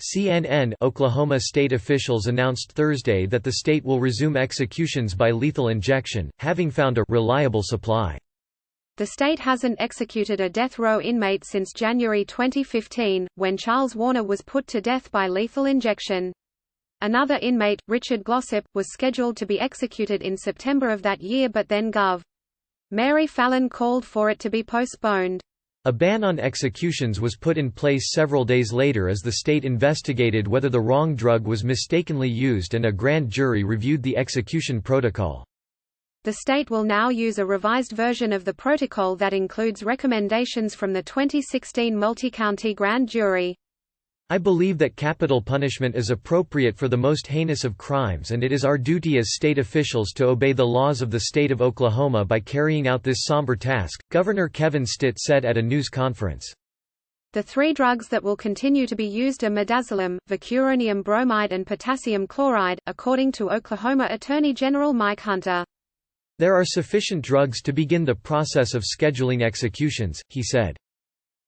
CNN Oklahoma state officials announced Thursday that the state will resume executions by lethal injection, having found a reliable supply. The state hasn't executed a death row inmate since January 2015, when Charles Warner was put to death by lethal injection. Another inmate, Richard Glossip, was scheduled to be executed in September of that year, but then Gov. Mary Fallin called for it to be postponed. A ban on executions was put in place several days later as the state investigated whether the wrong drug was mistakenly used and a grand jury reviewed the execution protocol. The state will now use a revised version of the protocol that includes recommendations from the 2016 multi-county grand jury. I believe that capital punishment is appropriate for the most heinous of crimes, and it is our duty as state officials to obey the laws of the state of Oklahoma by carrying out this somber task, Governor Kevin Stitt said at a news conference. The three drugs that will continue to be used are midazolam, vicuronium bromide and potassium chloride, according to Oklahoma Attorney General Mike Hunter. There are sufficient drugs to begin the process of scheduling executions, he said.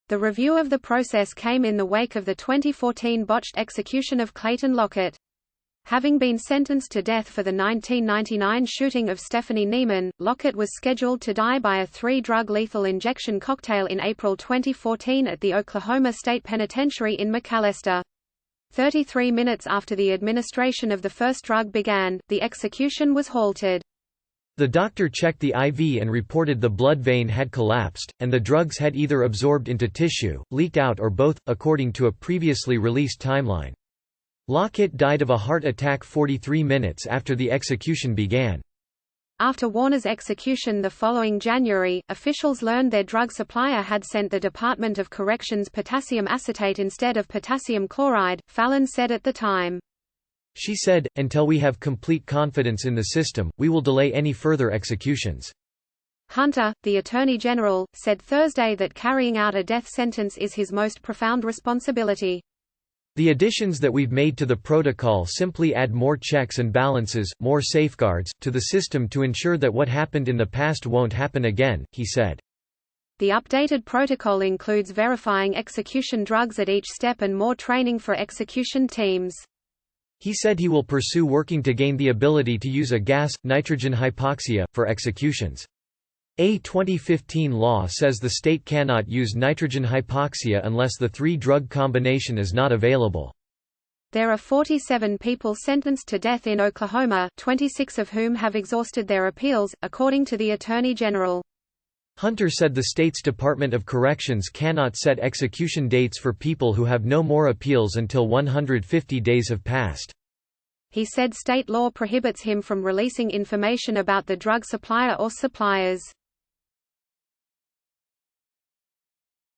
The review of the process came in the wake of the 2014 botched execution of Clayton Lockett. Having been sentenced to death for the 1999 shooting of Stephanie Neiman, Lockett was scheduled to die by a three-drug lethal injection cocktail in April 2014 at the Oklahoma State Penitentiary in McAlester. 33 minutes after the administration of the first drug began, the execution was halted. The doctor checked the IV and reported the blood vein had collapsed, and the drugs had either absorbed into tissue, leaked out or both, according to a previously released timeline. Lockett died of a heart attack 43 minutes after the execution began. After Warner's execution the following January, officials learned their drug supplier had sent the Department of Corrections potassium acetate instead of potassium chloride, Fallin said at the time. She said, "Until we have complete confidence in the system, we will delay any further executions." Hunter, the Attorney General, said Thursday that carrying out a death sentence is his most profound responsibility. The additions that we've made to the protocol simply add more checks and balances, more safeguards, to the system to ensure that what happened in the past won't happen again, he said. The updated protocol includes verifying execution drugs at each step and more training for execution teams. He said he will pursue working to gain the ability to use a gas, nitrogen hypoxia, for executions. A 2015 law says the state cannot use nitrogen hypoxia unless the three-drug combination is not available. There are 47 people sentenced to death in Oklahoma, 26 of whom have exhausted their appeals, according to the Attorney General. Hunter said the state's Department of Corrections cannot set execution dates for people who have no more appeals until 150 days have passed. He said state law prohibits him from releasing information about the drug supplier or suppliers.